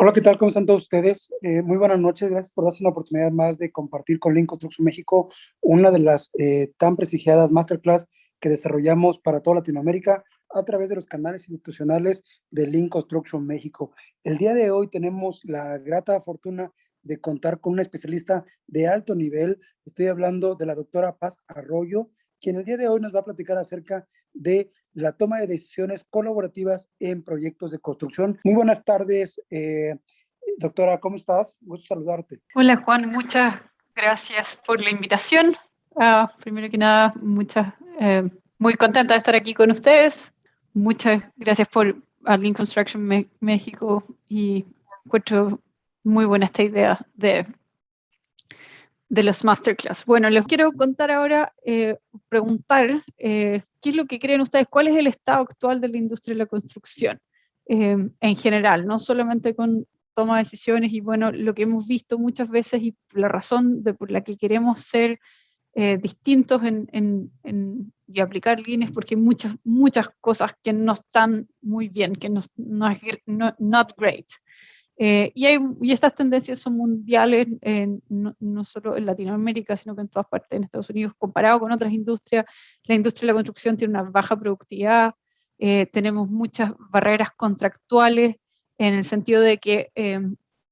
Hola, ¿qué tal? ¿Cómo están todos ustedes? Muy buenas noches, gracias por darse la oportunidad más de compartir con Lean Construction México una de las tan prestigiadas masterclass que desarrollamos para toda Latinoamérica a través de los canales institucionales de Lean Construction México. El día de hoy tenemos la grata fortuna de contar con una especialista de alto nivel. Estoy hablando de la doctora Paz Arroyo, quien el día de hoy nos va a platicar acerca de la toma de decisiones colaborativas en proyectos de construcción. Muy buenas tardes, doctora, ¿cómo estás? Gusto saludarte. Hola Juan, muchas gracias por la invitación. Primero que nada, muy contenta de estar aquí con ustedes. Muchas gracias por Lean Construction México y encuentro muy buena esta idea de los masterclass. Bueno, les quiero contar ahora, preguntar qué es lo que creen ustedes, cuál es el estado actual de la industria de la construcción en general, no solamente con toma de decisiones y bueno, lo que hemos visto muchas veces y la razón por la que queremos ser distintos y aplicar Lean es porque hay muchas cosas que no están muy bien, que no es not great. Y estas tendencias son mundiales, no solo en Latinoamérica, sino que en todas partes, en Estados Unidos. Comparado con otras industrias, la industria de la construcción tiene una baja productividad, tenemos muchas barreras contractuales, en el sentido de que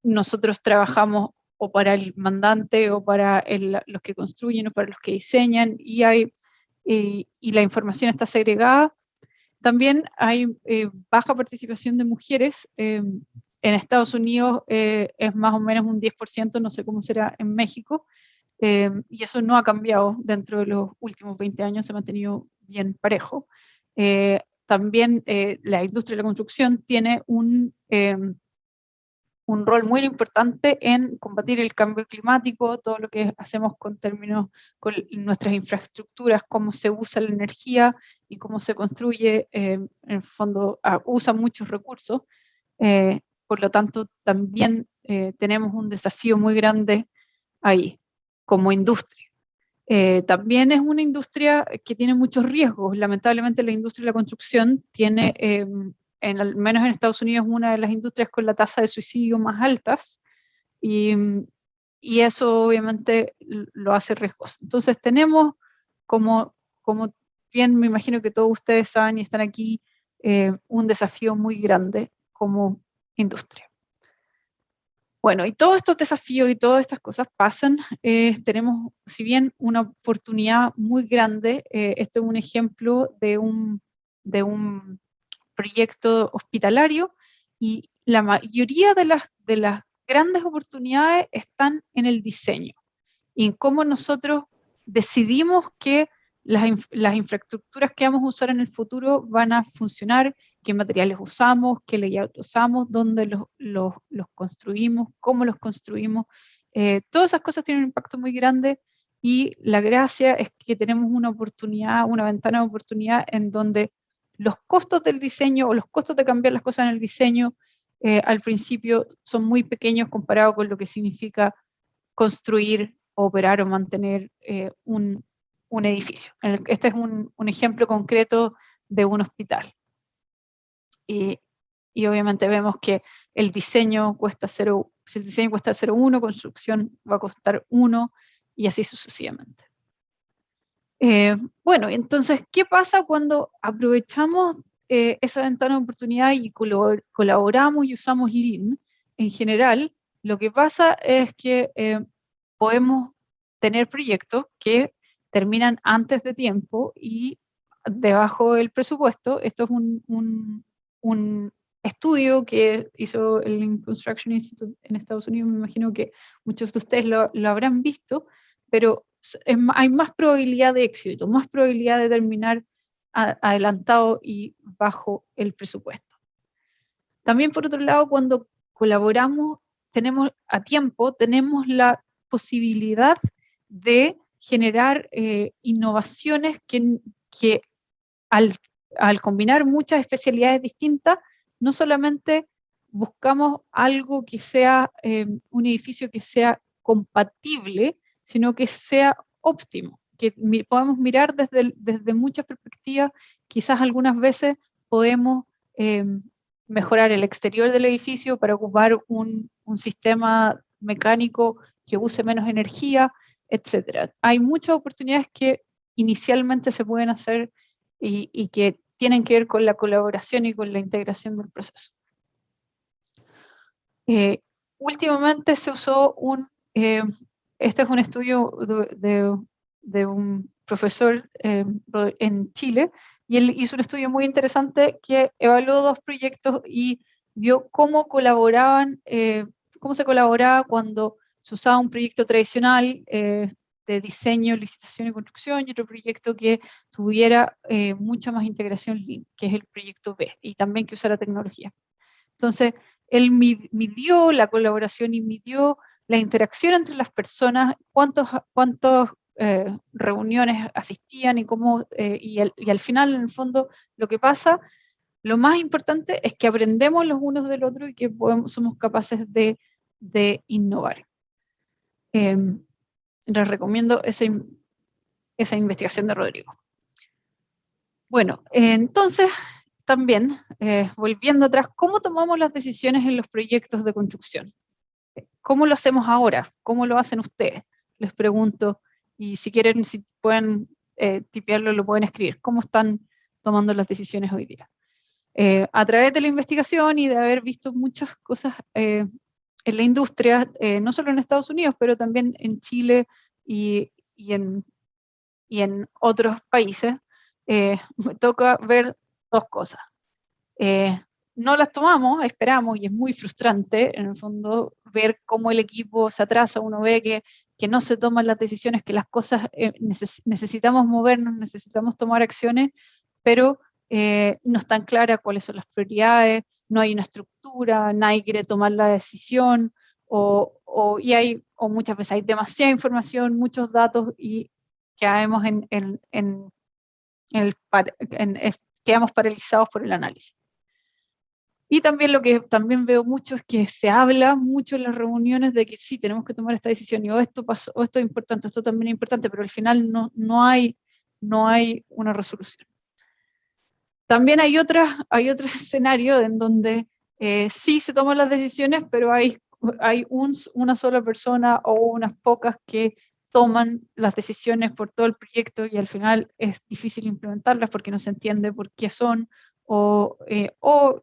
nosotros trabajamos o para el mandante o para los que construyen o para los que diseñan, y la información está segregada. También hay baja participación de mujeres. En Estados Unidos es más o menos un 10%, no sé cómo será en México, y eso no ha cambiado dentro de los últimos 20 años, se ha mantenido bien parejo. También la industria de la construcción tiene un rol muy importante en combatir el cambio climático, todo lo que hacemos con nuestras infraestructuras, cómo se usa la energía y cómo se construye, en el fondo usa muchos recursos. Por lo tanto, también tenemos un desafío muy grande ahí, como industria. También es una industria que tiene muchos riesgos. Lamentablemente la industria de la construcción tiene, al menos en Estados Unidos, una de las industrias con la tasa de suicidio más altas, y, y eso obviamente lo hace riesgoso. Entonces tenemos, como bien me imagino que todos ustedes saben y están aquí, un desafío muy grande como industria. Bueno, y todos estos desafíos y todas estas cosas pasan. Tenemos, si bien, una oportunidad muy grande. Este es un ejemplo de un proyecto hospitalario, y la mayoría de las grandes oportunidades están en el diseño y en cómo nosotros decidimos que las infraestructuras que vamos a usar en el futuro van a funcionar, qué materiales usamos, qué layout usamos, dónde los construimos, cómo los construimos. Todas esas cosas tienen un impacto muy grande, y la gracia es que tenemos una oportunidad, una ventana de oportunidad en donde los costos del diseño o los costos de cambiar las cosas en el diseño al principio son muy pequeños comparado con lo que significa construir, operar o mantener un edificio. Este es un ejemplo concreto de un hospital. Y obviamente vemos que el diseño cuesta 0, si el diseño cuesta 0,1, construcción va a costar 1, y así sucesivamente. Bueno, entonces, ¿qué pasa cuando aprovechamos esa ventana de oportunidad y colaboramos y usamos Lean? En general, lo que pasa es que podemos tener proyectos que terminan antes de tiempo y debajo del presupuesto. Esto es un estudio que hizo el Lean Construction Institute en Estados Unidos. Me imagino que muchos de ustedes lo habrán visto, pero hay más probabilidad de éxito, más probabilidad de terminar adelantado y bajo el presupuesto. También, por otro lado, cuando colaboramos tenemos a tiempo, tenemos la posibilidad de generar innovaciones que al combinar muchas especialidades distintas, no solamente buscamos algo que sea un edificio que sea compatible, sino que sea óptimo, que podemos mirar desde muchas perspectivas. Quizás algunas veces podemos mejorar el exterior del edificio para ocupar un sistema mecánico que use menos energía, etc. Hay muchas oportunidades que inicialmente se pueden hacer y que tienen que ver con la colaboración y con la integración del proceso. Últimamente se usó este es un estudio de un profesor en Chile, y él hizo un estudio muy interesante que evaluó 2 proyectos y vio cómo cómo se colaboraba cuando se usaba un proyecto tradicional de diseño, licitación y construcción, y otro proyecto que tuviera mucha más integración Lean, que es el proyecto B, y también que usara tecnología. Entonces, él midió la colaboración y midió la interacción entre las personas, cuántas reuniones asistían y cómo, y al final, en el fondo, lo que pasa, lo más importante es que aprendemos los unos del otro y que somos capaces de innovar. Les recomiendo esa investigación de Rodrigo. Bueno, entonces, también, volviendo atrás, ¿cómo tomamos las decisiones en los proyectos de construcción? ¿Cómo lo hacemos ahora? ¿Cómo lo hacen ustedes? Les pregunto, y si quieren, si pueden tipearlo, lo pueden escribir. ¿Cómo están tomando las decisiones hoy día? A través de la investigación y de haber visto muchas cosas en la industria, no solo en Estados Unidos, pero también en Chile y en otros países, me toca ver 2 cosas. No las tomamos, esperamos, y es muy frustrante, en el fondo, ver cómo el equipo se atrasa. Uno ve que no se toman las decisiones, que las cosas necesitamos movernos, necesitamos tomar acciones, pero no están claras cuáles son las prioridades, no hay una estructura, nadie quiere tomar la decisión, o muchas veces hay demasiada información, muchos datos, y caemos quedamos paralizados por el análisis. Y también lo que también veo mucho es que se habla mucho en las reuniones de que sí, tenemos que tomar esta decisión, y esto pasó, o esto es importante, esto también es importante, pero al final no hay una resolución. También hay otro escenario en donde sí se toman las decisiones, pero hay una sola persona o unas pocas que toman las decisiones por todo el proyecto, y al final es difícil implementarlas porque no se entiende por qué son, o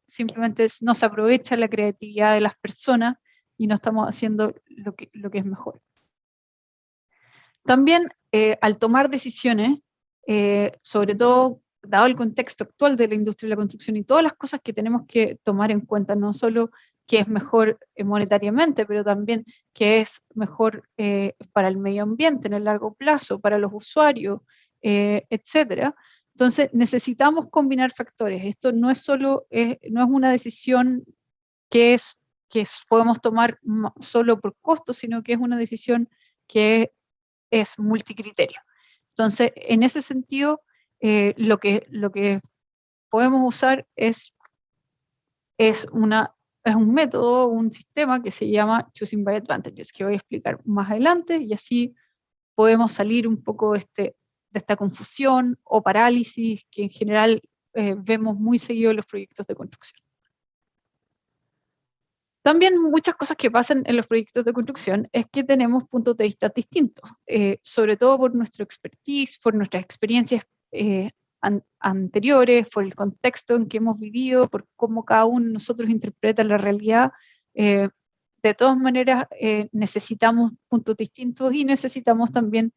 simplemente no se aprovecha la creatividad de las personas y no estamos haciendo lo que es mejor. También al tomar decisiones, sobre todo dado el contexto actual de la industria de la construcción y todas las cosas que tenemos que tomar en cuenta, no solo qué es mejor monetariamente, pero también qué es mejor para el medio ambiente en el largo plazo, para los usuarios, etcétera. Entonces necesitamos combinar factores. Esto no es una decisión que podemos tomar solo por costo, sino que es una decisión que es multicriterio. Entonces, en ese sentido, lo que podemos usar es un método, un sistema que se llama Choosing by Advantages, que voy a explicar más adelante, y así podemos salir un poco de esta confusión o parálisis que en general vemos muy seguido en los proyectos de construcción. También muchas cosas que pasan en los proyectos de construcción es que tenemos puntos de vista distintos, sobre todo por nuestro expertise, por nuestras experiencias anteriores, por el contexto en que hemos vivido, por cómo cada uno de nosotros interpreta la realidad. De todas maneras, necesitamos puntos distintos y necesitamos también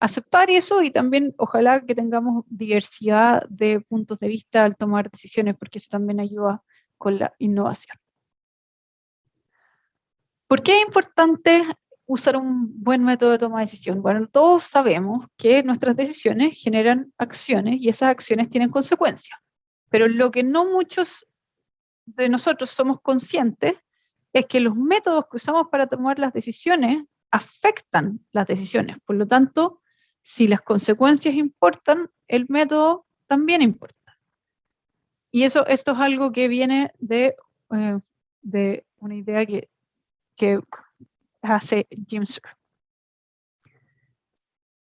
aceptar eso, y también ojalá que tengamos diversidad de puntos de vista al tomar decisiones, porque eso también ayuda con la innovación. ¿Por qué es importante usar un buen método de toma de decisión? Bueno, todos sabemos que nuestras decisiones generan acciones y esas acciones tienen consecuencias, pero lo que no muchos de nosotros somos conscientes es que los métodos que usamos para tomar las decisiones afectan las decisiones. Por lo tanto, si las consecuencias importan, el método también importa. Y esto es algo que viene de una idea que hace Jim Surr.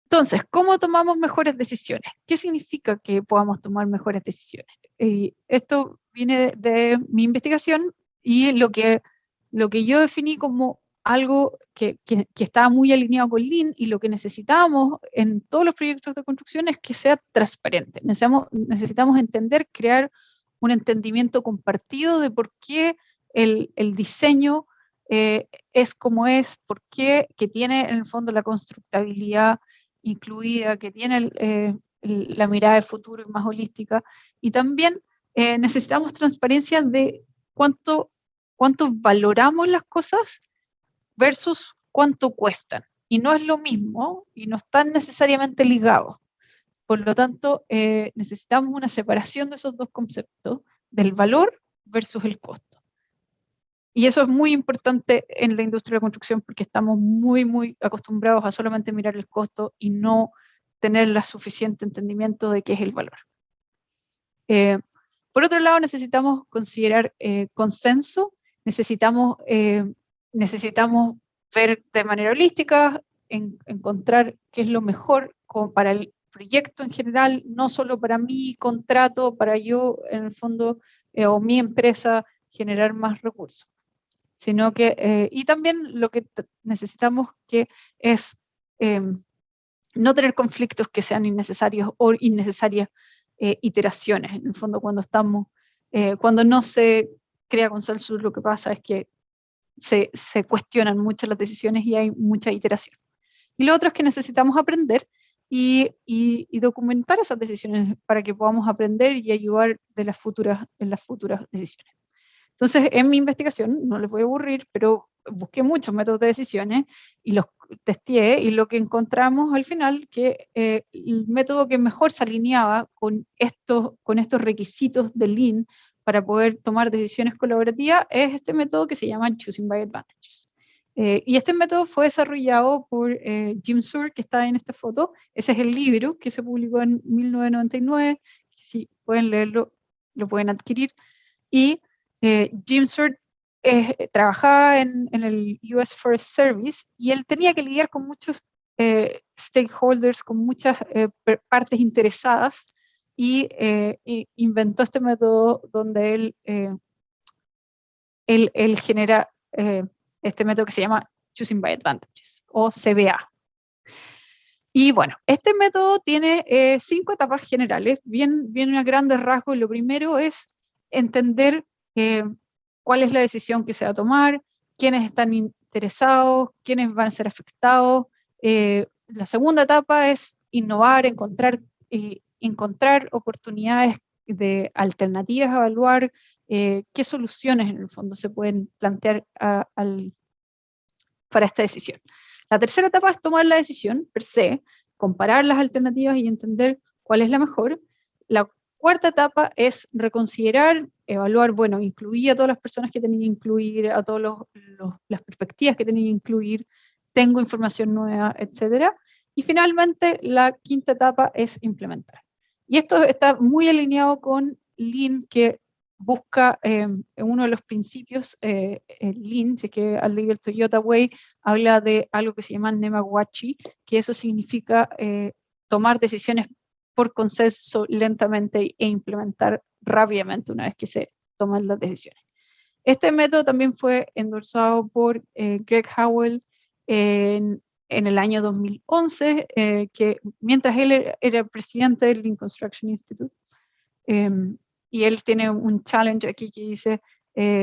Entonces, ¿cómo tomamos mejores decisiones? ¿Qué significa que podamos tomar mejores decisiones? Y esto viene de mi investigación y lo que yo definí como algo que estaba muy alineado con Lean, y lo que necesitamos en todos los proyectos de construcción es que sea transparente. Necesitamos entender, crear un entendimiento compartido de por qué el diseño es como es, por qué, que tiene en el fondo la constructabilidad incluida, que tiene la mirada de futuro y más holística, y también necesitamos transparencia de cuánto valoramos las cosas versus cuánto cuestan. Y no es lo mismo y no están necesariamente ligados. Por lo tanto, necesitamos una separación de esos dos conceptos, del valor versus el costo. Y eso es muy importante en la industria de la construcción porque estamos muy acostumbrados a solamente mirar el costo y no tener el suficiente entendimiento de qué es el valor. Por otro lado, necesitamos considerar consenso, necesitamos ver de manera holística, encontrar qué es lo mejor para el proyecto en general, no solo para mi contrato, para yo, en el fondo, o mi empresa, generar más recursos, sino que, y también lo que necesitamos que es no tener conflictos que sean innecesarios o innecesarias iteraciones. En el fondo, cuando no se crea consenso, lo que pasa es que se cuestionan muchas las decisiones y hay mucha iteración. Y lo otro es que necesitamos aprender y documentar esas decisiones para que podamos aprender y ayudar en las futuras decisiones. Entonces, en mi investigación, no les voy a aburrir, pero busqué muchos métodos de decisiones y los testé, y lo que encontramos al final, que el método que mejor se alineaba con estos requisitos de Lean para poder tomar decisiones colaborativas es este método que se llama Choosing by Advantages. Y este método fue desarrollado por Jim Surr, que está en esta foto. Ese es el libro que se publicó en 1999. Si pueden leerlo, lo pueden adquirir. Y Jim Surr trabajaba en el US Forest Service y él tenía que lidiar con muchos stakeholders, con muchas partes interesadas, y inventó este método donde él genera este método que se llama Choosing by Advantages, o CBA. Y bueno, este método tiene 5 etapas generales, bien a grandes rasgos. Lo primero es entender cuál es la decisión que se va a tomar, quiénes están interesados, quiénes van a ser afectados. La segunda etapa es innovar, encontrar oportunidades de alternativas a evaluar, qué soluciones en el fondo se pueden plantear para esta decisión. La tercera etapa es tomar la decisión per se, comparar las alternativas y entender cuál es la mejor. La cuarta etapa es reconsiderar, evaluar, bueno, incluir a todas las personas que tenía que incluir, a todas las perspectivas que tenía que incluir, tengo información nueva, etc. Y finalmente, la quinta etapa es implementar. Y esto está muy alineado con Lean, que busca uno de los principios, Lean, si es que al leer el Toyota Way, habla de algo que se llama Nemawachi, que eso significa tomar decisiones por consenso lentamente e implementar rápidamente una vez que se toman las decisiones. Este método también fue endorsado por Greg Howell en el año 2011, que mientras él era presidente del Lean Construction Institute. Y él tiene un challenge aquí que dice,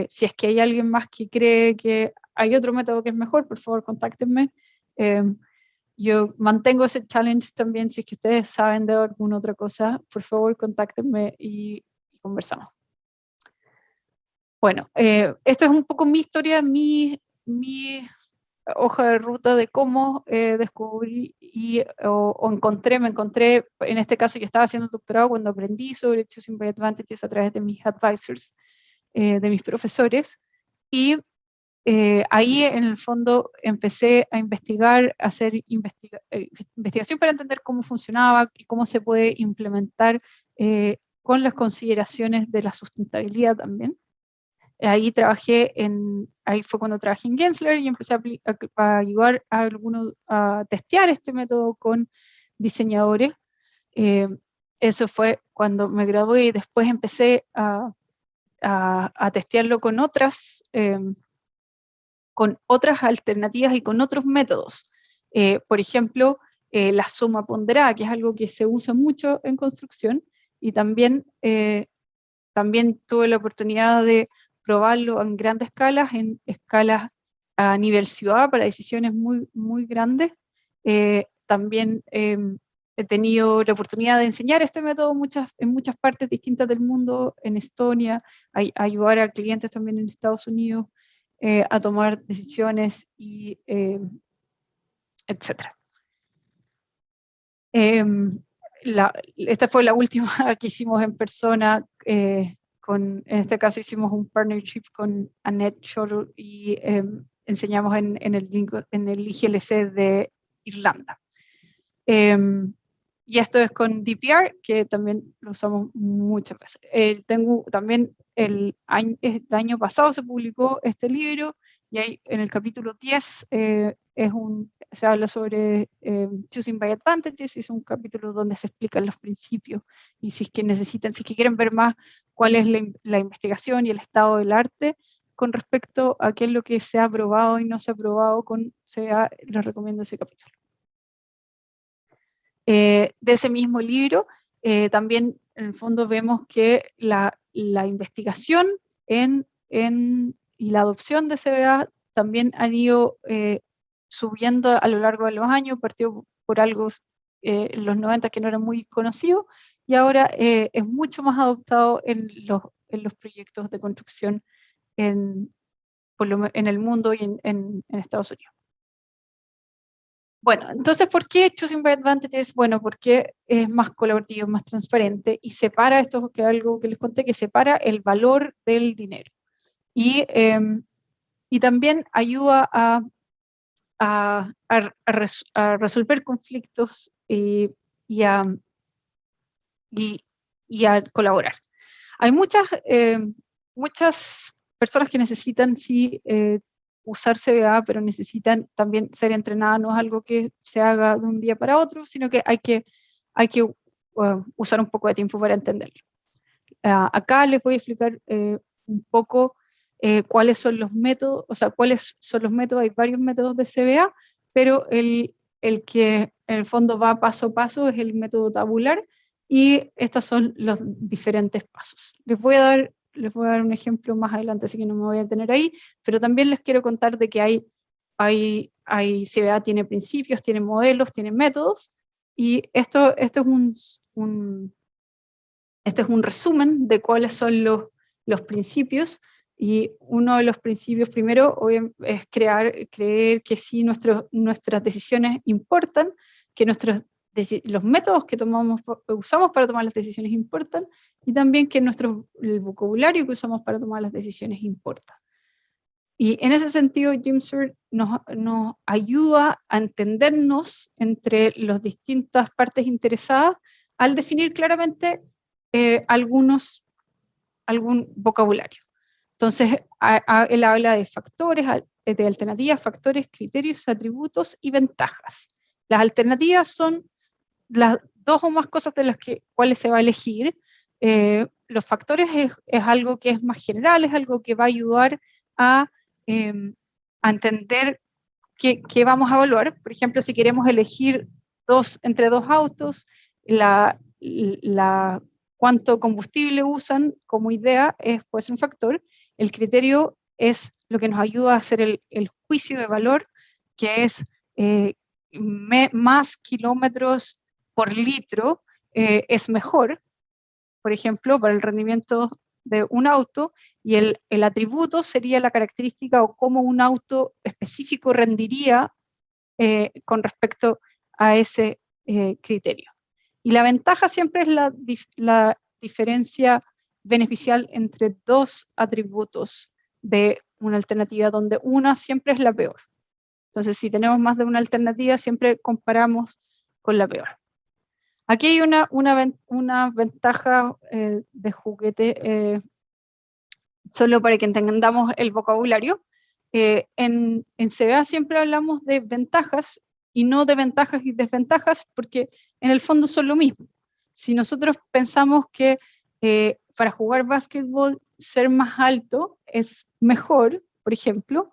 si es que hay alguien más que cree que hay otro método que es mejor, por favor, contáctenme. Yo mantengo ese challenge también. Si es que ustedes saben de alguna otra cosa, por favor, contáctenme y conversamos. Bueno, esta es un poco mi historia, mi hoja de ruta de cómo descubrí me encontré, en este caso yo estaba haciendo doctorado cuando aprendí sobre Choosing by Advantages a través de mis advisors, de mis profesores, y ahí en el fondo empecé a investigar, a hacer investigación para entender cómo funcionaba y cómo se puede implementar con las consideraciones de la sustentabilidad también. Ahí fue cuando trabajé en Gensler y empecé a ayudar a algunos a testear este método con diseñadores. Eso fue cuando me gradué, y después empecé a a testearlo con otras alternativas y con otros métodos. Por ejemplo, la suma ponderada, que es algo que se usa mucho en construcción, y también tuve la oportunidad de probarlo en grandes escalas, en escalas a nivel ciudad, para decisiones muy, muy grandes. También he tenido la oportunidad de enseñar este método en muchas partes distintas del mundo, en Estonia, ayudar a clientes también en Estados Unidos a tomar decisiones, y etc. Esta fue la última que hicimos en persona. En este caso hicimos un partnership con Annette Scholl y enseñamos en el IGLC de Irlanda. Y esto es con DPR, que también lo usamos muchas veces. También el año pasado se publicó este libro, y ahí en el capítulo 10 se habla sobre Choosing by Advantages, y es un capítulo donde se explican los principios, y si es que quieren ver más cuál es la investigación y el estado del arte con respecto a qué es lo que se ha aprobado y no se ha aprobado con CBA, les recomiendo ese capítulo. De ese mismo libro, también en el fondo vemos que la investigación y la adopción de CBA también han ido subiendo a lo largo de los años. Partió por algo en los 90 que no era muy conocido, y ahora es mucho más adoptado en los proyectos de construcción en el mundo y en Estados Unidos. Bueno, entonces, ¿por qué Choosing by Advantages? Bueno, porque es más colaborativo, más transparente, y separa esto, que es algo que les conté, que separa el valor del dinero. Y también ayuda a resolver conflictos y a colaborar. Hay muchas personas que necesitan, sí, usar CBA, pero necesitan también ser entrenadas. No es algo que se haga de un día para otro, sino que hay que usar un poco de tiempo para entenderlo. Acá les voy a explicar un poco cuáles son los métodos, hay varios métodos de CBA, pero el que en el fondo va paso a paso es el método tabular, y estos son los diferentes pasos. Les voy a dar un ejemplo más adelante, así que no me voy a detener ahí, pero también les quiero contar de que CBA tiene principios, tiene modelos, tiene métodos, y esto es un resumen de cuáles son los principios. Y uno de los principios primero es creer que sí, nuestras decisiones importan, que los métodos que usamos para tomar las decisiones importan, y también que el vocabulario que usamos para tomar las decisiones importa. Y en ese sentido, GYMSURE nos ayuda a entendernos entre las distintas partes interesadas al definir claramente algún vocabulario. Entonces, él habla de factores, de alternativas, factores, criterios, atributos y ventajas. Las alternativas son las dos o más cosas de las cuales se va a elegir. Los factores es algo que es más general, es algo que va a ayudar a entender qué vamos a evaluar. Por ejemplo, si queremos elegir entre dos autos, cuánto combustible usan como idea puede ser un factor. El criterio es lo que nos ayuda a hacer el juicio de valor, que es más kilómetros por litro es mejor, por ejemplo, para el rendimiento de un auto, y el atributo sería la característica o cómo un auto específico rendiría con respecto a ese criterio. Y la ventaja siempre es la diferencia beneficial entre dos atributos de una alternativa, donde una siempre es la peor. Entonces, si tenemos más de una alternativa, siempre comparamos con la peor. Aquí hay una ventaja de juguete, solo para que entendamos el vocabulario. En CBA siempre hablamos de ventajas y no de ventajas y desventajas, porque en el fondo son lo mismo. Si nosotros pensamos que para jugar básquetbol ser más alto es mejor, por ejemplo,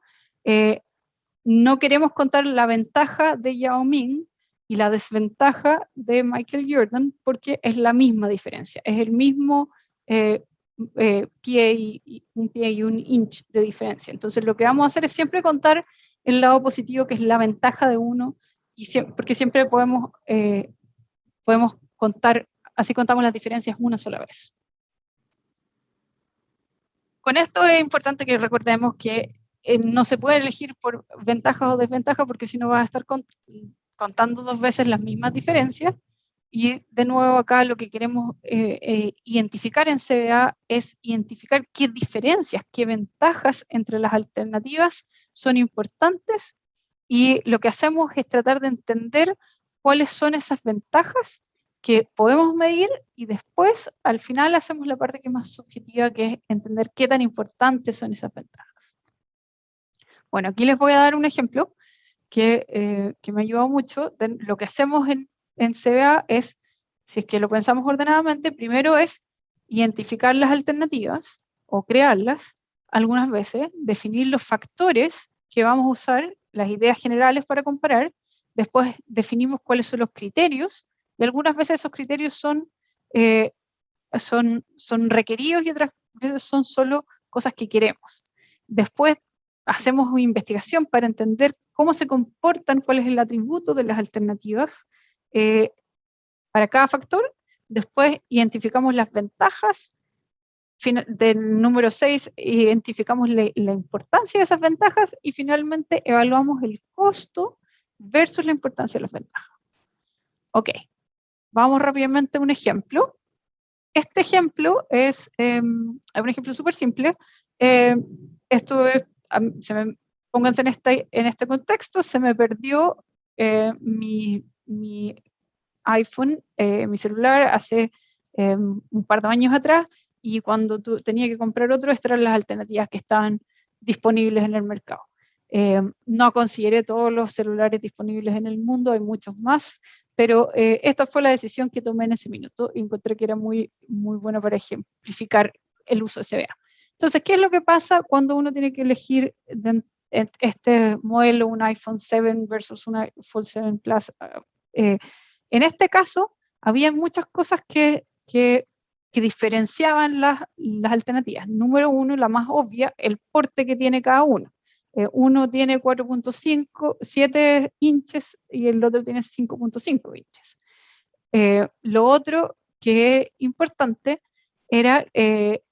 no queremos contar la ventaja de Yao Ming y la desventaja de Michael Jordan porque es la misma diferencia, es el mismo un pie y un inch de diferencia. Entonces lo que vamos a hacer es siempre contar el lado positivo, que es la ventaja de uno, porque siempre podemos contar, así contamos las diferencias una sola vez. Con esto es importante que recordemos que no se puede elegir por ventajas o desventajas, porque si no vas a estar contando dos veces las mismas diferencias. Y de nuevo acá lo que queremos identificar en CBA es identificar qué diferencias, qué ventajas entre las alternativas son importantes, y lo que hacemos es tratar de entender cuáles son esas ventajas que podemos medir, y después al final hacemos la parte que es más subjetiva, que es entender qué tan importantes son esas ventajas. Bueno, aquí les voy a dar un ejemplo que me ayuda mucho. Lo que hacemos en CBA es, si es que lo pensamos ordenadamente, primero es identificar las alternativas o crearlas, algunas veces definir los factores que vamos a usar, las ideas generales para comparar, después definimos cuáles son los criterios, y algunas veces esos criterios son requeridos y otras veces son solo cosas que queremos. Después hacemos una investigación para entender cómo se comportan, cuál es el atributo de las alternativas para cada factor. Después identificamos las ventajas. Del número 6 identificamos la importancia de esas ventajas, y finalmente evaluamos el costo versus la importancia de las ventajas. Ok, vamos rápidamente a un ejemplo. Este ejemplo es un ejemplo súper simple. Esto es, pónganse en este contexto, se me perdió mi iPhone, mi celular, hace un par de años atrás, y cuando tenía que comprar otro, estas eran las alternativas que estaban disponibles en el mercado. No consideré todos los celulares disponibles en el mundo, hay muchos más, pero esta fue la decisión que tomé en ese minuto y encontré que era muy, muy bueno para ejemplificar el uso de CBA. Entonces, ¿qué es lo que pasa cuando uno tiene que elegir este modelo, un iPhone 7 versus un iPhone 7 Plus? En este caso, había muchas cosas que diferenciaban las alternativas. Número uno, la más obvia, el porte que tiene cada uno. Uno tiene 4.7 inches y el otro tiene 5.5 inches. Lo otro que es importante era que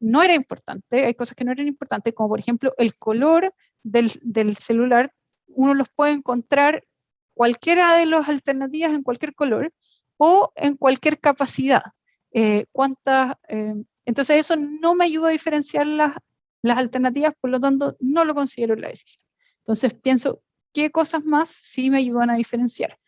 no era importante, hay cosas que no eran importantes, como por ejemplo el color del celular. Uno los puede encontrar cualquiera de las alternativas en cualquier color o en cualquier capacidad. Entonces eso no me ayuda a diferenciar las alternativas, por lo tanto no lo considero en la decisión. Entonces pienso qué cosas más sí me ayudan a diferenciar.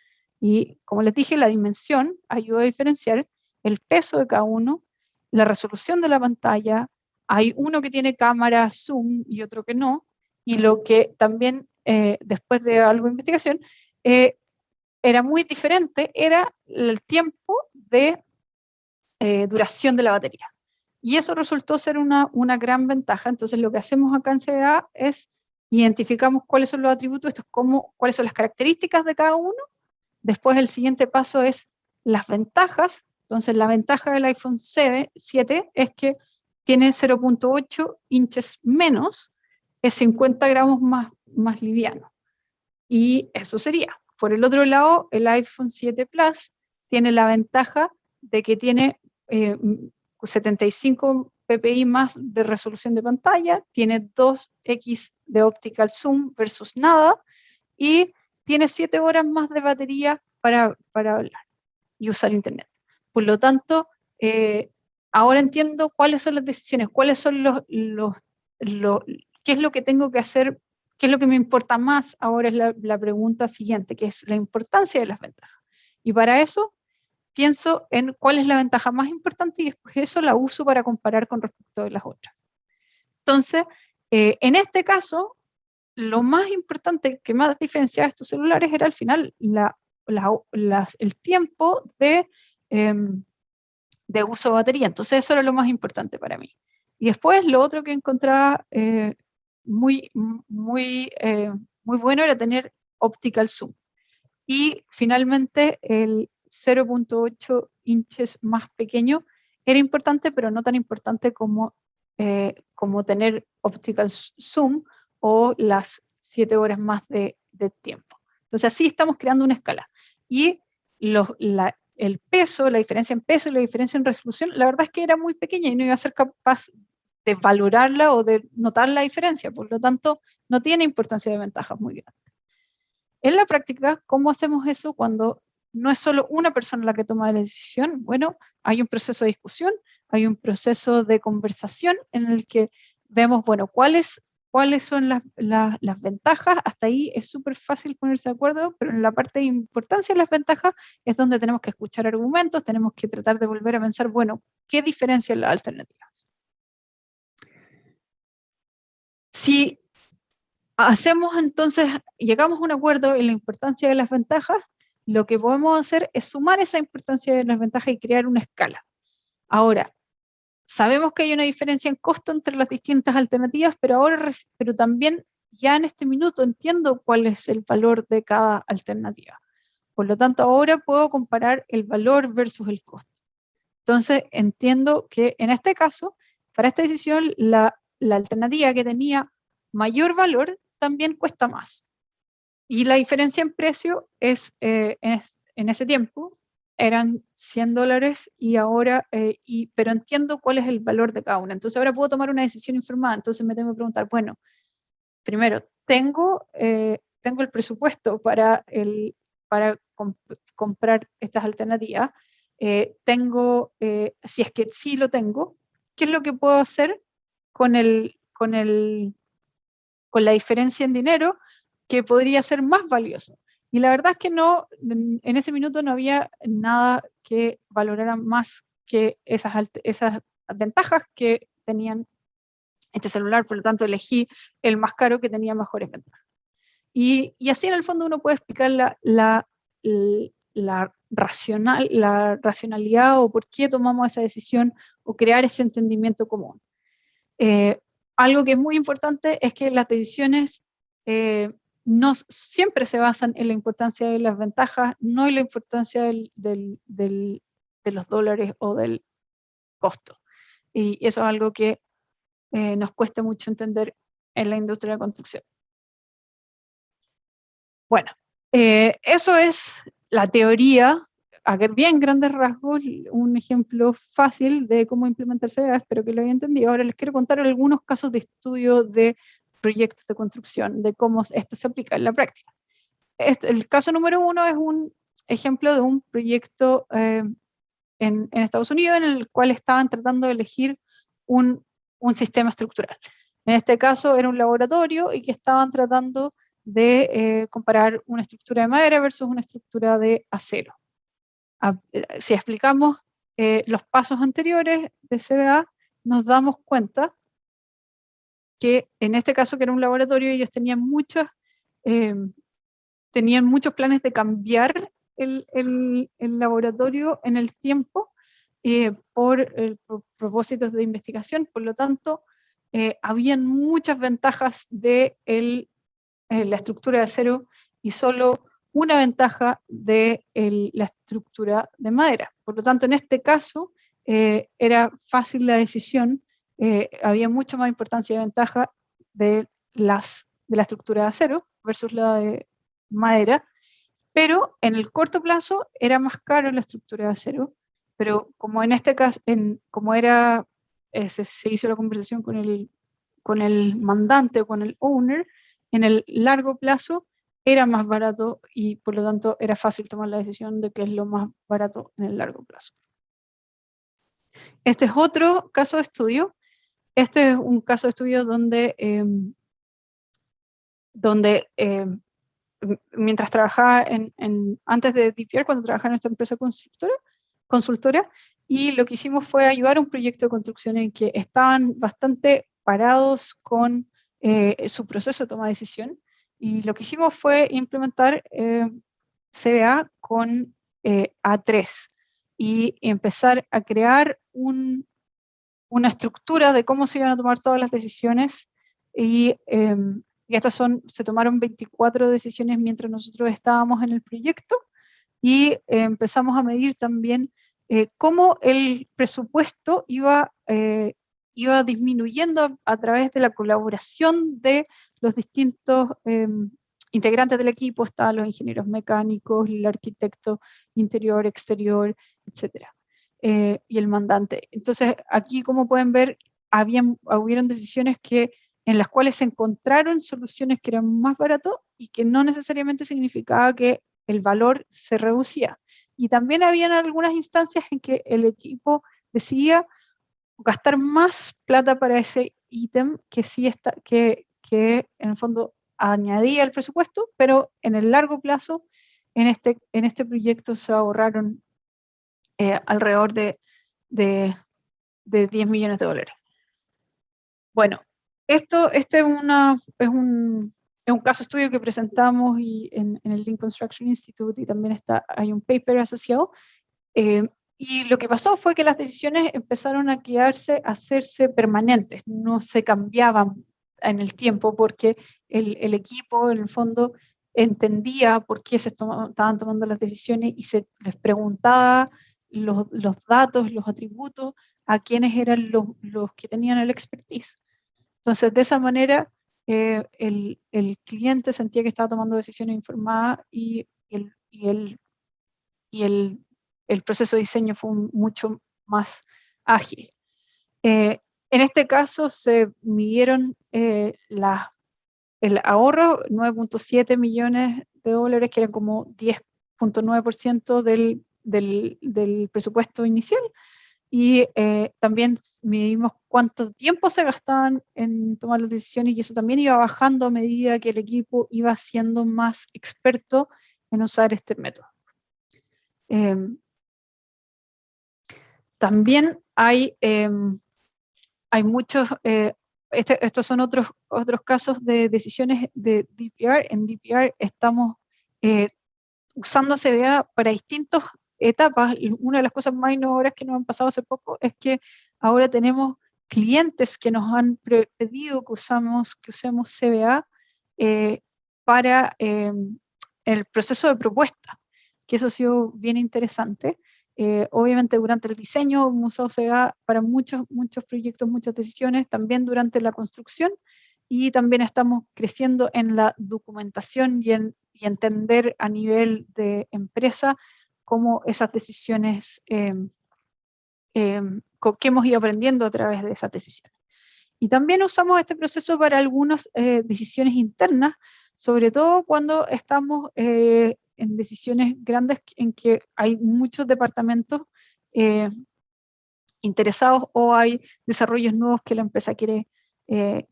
Y como les dije, la dimensión ayuda a diferenciar el peso de cada uno, la resolución de la pantalla. Hay uno que tiene cámara zoom y otro que no, y lo que también después de algo de investigación era muy diferente era el tiempo de duración de la batería. Y eso resultó ser una gran ventaja. Entonces lo que hacemos acá en CBA es identificamos cuáles son los atributos, esto es cuáles son las características de cada uno. Después el siguiente paso es las ventajas. Entonces la ventaja del iPhone 7 es que tiene 0.8 inches menos, es 50 gramos más liviano. Y eso sería. Por el otro lado, el iPhone 7 Plus tiene la ventaja de que tiene 75 ppi más de resolución de pantalla, tiene 2x de optical zoom versus nada, y tiene 7 horas más de batería para hablar y usar internet. Por lo tanto, ahora entiendo cuáles son las decisiones, cuáles son qué es lo que tengo que hacer, qué es lo que me importa más. Ahora es la pregunta siguiente, que es la importancia de las ventajas. Y para eso pienso en cuál es la ventaja más importante, y después eso la uso para comparar con respecto de las otras. Entonces, en este caso, lo más importante que más diferenciaba estos celulares era al final el tiempo de de uso de batería. Entonces eso era lo más importante para mí. Y después lo otro que encontraba muy bueno era tener optical zoom. Y finalmente el 0.8 inches más pequeño era importante, pero no tan importante como, como tener optical zoom o las 7 horas más de tiempo. Entonces así estamos creando una escala. Y el peso, la diferencia en peso y la diferencia en resolución, la verdad es que era muy pequeña y no iba a ser capaz de valorarla o de notar la diferencia. Por lo tanto, no tiene importancia de ventajas muy grandes. En la práctica, ¿cómo hacemos eso cuando no es solo una persona la que toma la decisión? Bueno, hay un proceso de discusión, hay un proceso de conversación en el que vemos, bueno, cuáles son las ventajas. Hasta ahí es súper fácil ponerse de acuerdo, pero en la parte de importancia de las ventajas es donde tenemos que escuchar argumentos, tenemos que tratar de volver a pensar, bueno, ¿qué diferencian las alternativas? Si hacemos entonces, llegamos a un acuerdo en la importancia de las ventajas, lo que podemos hacer es sumar esa importancia de las ventajas y crear una escala. Ahora, sabemos que hay una diferencia en costo entre las distintas alternativas, pero también ya en este minuto entiendo cuál es el valor de cada alternativa. Por lo tanto, ahora puedo comparar el valor versus el costo. Entonces, entiendo que en este caso, para esta decisión, la alternativa que tenía mayor valor también cuesta más. Y la diferencia en precio es, en ese tiempo, eran $100 y ahora, pero entiendo cuál es el valor de cada una. Entonces ahora puedo tomar una decisión informada. Entonces me tengo que preguntar, bueno, primero, ¿tengo el presupuesto para comprar estas alternativas? Si es que sí lo tengo, ¿qué es lo que puedo hacer con la diferencia en dinero que podría ser más valioso? Y la verdad es que no, en ese minuto no había nada que valorara más que esas ventajas que tenían este celular, por lo tanto elegí el más caro que tenía mejores ventajas. Y así en el fondo uno puede explicar la racionalidad o por qué tomamos esa decisión o crear ese entendimiento común. Algo que es muy importante es que las decisiones no siempre se basan en la importancia de las ventajas, no en la importancia de los dólares o del costo. Y eso es algo que nos cuesta mucho entender en la industria de la construcción. Bueno, eso es la teoría, a bien grandes rasgos, un ejemplo fácil de cómo implementar CBA, espero que lo hayan entendido. Ahora les quiero contar algunos casos de estudio de proyectos de construcción, de cómo esto se aplica en la práctica. El caso número 1 es un ejemplo de un proyecto en Estados Unidos en el cual estaban tratando de elegir un sistema estructural. En este caso era un laboratorio y que estaban tratando de comparar una estructura de madera versus una estructura de acero. Si explicamos los pasos anteriores de CBA, nos damos cuenta que en este caso, que era un laboratorio, ellos tenían muchos planes de cambiar el laboratorio en el tiempo por propósitos de investigación. Por lo tanto, habían muchas ventajas de la estructura de acero y solo una ventaja de la estructura de madera. Por lo tanto, en este caso, era fácil la decisión, había mucha más importancia y ventaja de la estructura de acero versus la de madera, pero en el corto plazo era más caro la estructura de acero, pero como en este caso, como era, se hizo la conversación con el mandante o con el owner, en el largo plazo era más barato y por lo tanto era fácil tomar la decisión de que es lo más barato en el largo plazo. Este es otro caso de estudio. Este es un caso de estudio donde mientras trabajaba antes de DPR, cuando trabajaba en esta empresa consultora, y lo que hicimos fue ayudar a un proyecto de construcción en que estaban bastante parados con su proceso de toma de decisión, y lo que hicimos fue implementar CBA con A3, y empezar a crear una estructura de cómo se iban a tomar todas las decisiones, y se tomaron 24 decisiones mientras nosotros estábamos en el proyecto, y empezamos a medir también cómo el presupuesto iba disminuyendo a través de la colaboración de los distintos integrantes del equipo. Estaban los ingenieros mecánicos, el arquitecto interior, exterior, etc. Y el mandante. Entonces, aquí, como pueden ver, hubieron decisiones en las cuales se encontraron soluciones que eran más baratas y que no necesariamente significaba que el valor se reducía. Y también habían algunas instancias en que el equipo decidía gastar más plata para ese ítem que sí que en el fondo añadía el presupuesto, pero en el largo plazo, en este proyecto se ahorraron alrededor de 10 millones de dólares. Bueno, este es un caso estudio que presentamos en el Lean Construction Institute, y también hay un paper asociado. Y lo que pasó fue que las decisiones empezaron a hacerse permanentes, no se cambiaban en el tiempo, porque el equipo, en el fondo, entendía por qué se estaban tomando las decisiones, y se les preguntaba los datos, los atributos, a quienes eran los que tenían el expertise. Entonces, de esa manera, el cliente sentía que estaba tomando decisiones informadas, y el proceso de diseño fue mucho más ágil. En este caso se midieron el ahorro, 9.7 millones de dólares, que eran como 10.9% del presupuesto inicial, y también medimos cuánto tiempo se gastaban en tomar las decisiones, y eso también iba bajando a medida que el equipo iba siendo más experto en usar este método. También hay muchos, estos son otros casos de decisiones de DPR. En DPR estamos usando CBA para distintas etapas. Y una de las cosas más innovadoras que nos han pasado hace poco es que ahora tenemos clientes que nos han pedido que usemos CBA para el proceso de propuesta, que eso ha sido bien interesante. Obviamente durante el diseño hemos usado CBA para muchos proyectos, muchas decisiones, también durante la construcción, y también estamos creciendo en la documentación y entender a nivel de empresa cómo esas decisiones, que hemos ido aprendiendo a través de esas decisiones. Y también usamos este proceso para algunas decisiones internas, sobre todo cuando estamos en decisiones grandes en que hay muchos departamentos interesados, o hay desarrollos nuevos que la empresa quiere, en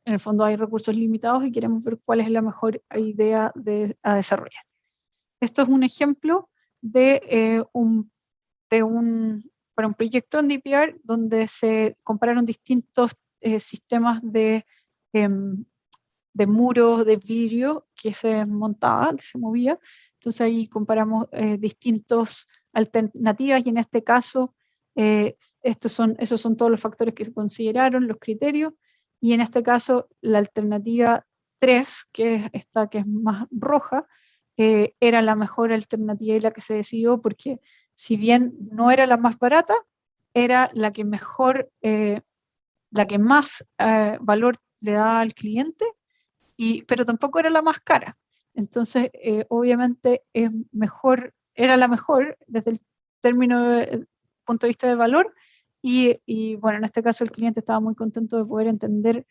el fondo hay recursos limitados y queremos ver cuál es la mejor idea a desarrollar. Esto es un ejemplo para un proyecto en DPR donde se compararon distintos sistemas de muros de vidrio que se montaba, que se movía. Entonces ahí comparamos distintas alternativas, y en este caso esos son todos los factores que se consideraron, los criterios, y en este caso la alternativa 3, que es esta que es más roja, era la mejor alternativa y la que se decidió, porque si bien no era la más barata, era la que mejor, la que más valor le daba al cliente, pero tampoco era la más cara. Entonces, obviamente era la mejor desde el punto de vista del valor, y bueno, en este caso el cliente estaba muy contento de poder entender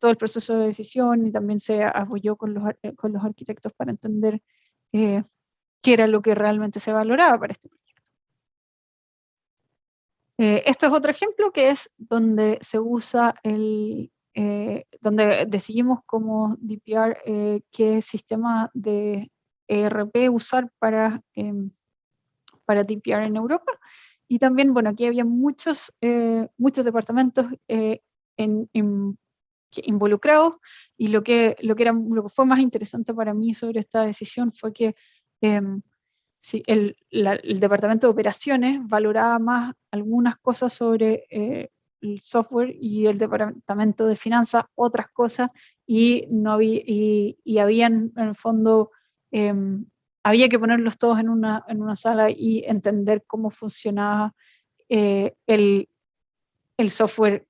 todo el proceso de decisión, y también se apoyó con los arquitectos para entender qué era lo que realmente se valoraba para este proyecto. Esto es otro ejemplo que es donde se usa donde decidimos como DPR qué sistema de ERP usar para DPR en Europa. Y también, bueno, aquí había muchos departamentos involucrados, y lo que fue más interesante para mí sobre esta decisión fue que sí, el departamento de operaciones valoraba más algunas cosas sobre el software y el departamento de finanzas otras cosas, y no había, y habían en el fondo, había que ponerlos todos en una sala y entender cómo funcionaba el software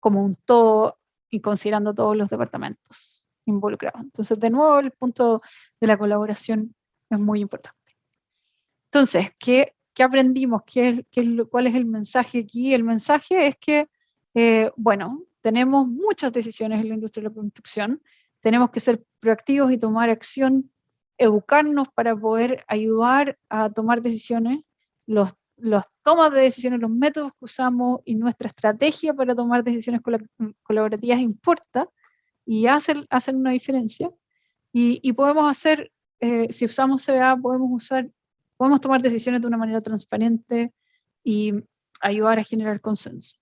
como un todo y considerando todos los departamentos involucrados. Entonces, de nuevo, el punto de la colaboración es muy importante. Entonces, ¿qué aprendimos? ¿Cuál es el mensaje aquí? El mensaje es que, bueno, tenemos muchas decisiones en la industria de la construcción, tenemos que ser proactivos y tomar acción, educarnos para poder ayudar a tomar decisiones, los tomas de decisiones, los métodos que usamos y nuestra estrategia para tomar decisiones colaborativas importa y hacen una diferencia. Y podemos hacer, si usamos CBA, podemos tomar decisiones de una manera transparente y ayudar a generar consenso.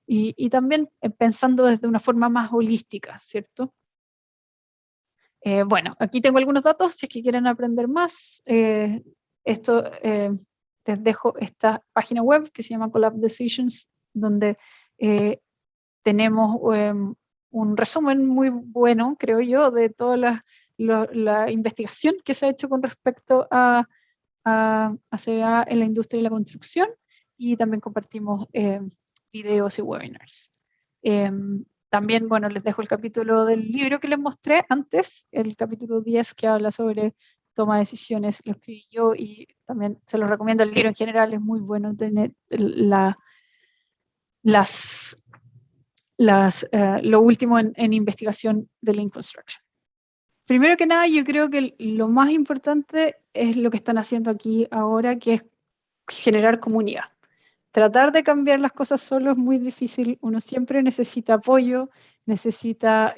Y también pensando desde una forma más holística, ¿cierto? Bueno, aquí tengo algunos datos, si es que quieren aprender más. Les dejo esta página web que se llama Collab Decisions, donde tenemos un resumen muy bueno, creo yo, de toda la investigación que se ha hecho con respecto a CBA en la industria de la construcción, y también compartimos videos y webinars. También, bueno, les dejo el capítulo del libro que les mostré antes, el capítulo 10, que habla sobre toma de decisiones, lo escribí yo, y también se los recomiendo. El libro en general es muy bueno, tener lo último en investigación de Lean Construction. Primero que nada, yo creo que lo más importante es lo que están haciendo aquí ahora, que es generar comunidad. Tratar de cambiar las cosas solo es muy difícil, uno siempre necesita apoyo, necesita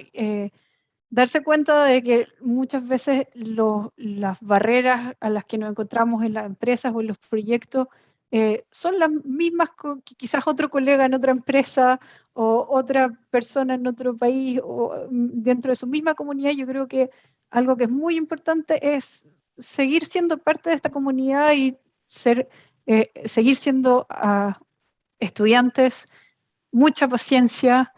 darse cuenta de que muchas veces las barreras a las que nos encontramos en las empresas o en los proyectos son las mismas que quizás otro colega en otra empresa o otra persona en otro país o dentro de su misma comunidad. Yo creo que algo que es muy importante es seguir siendo parte de esta comunidad y seguir siendo estudiantes, mucha paciencia,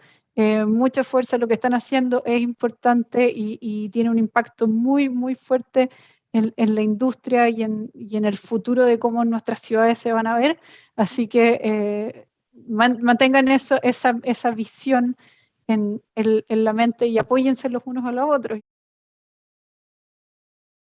mucha fuerza. Lo que están haciendo es importante y tiene un impacto muy, muy fuerte en la industria y en el futuro de cómo nuestras ciudades se van a ver. Así que mantengan esa visión en la mente y apóyense los unos a los otros.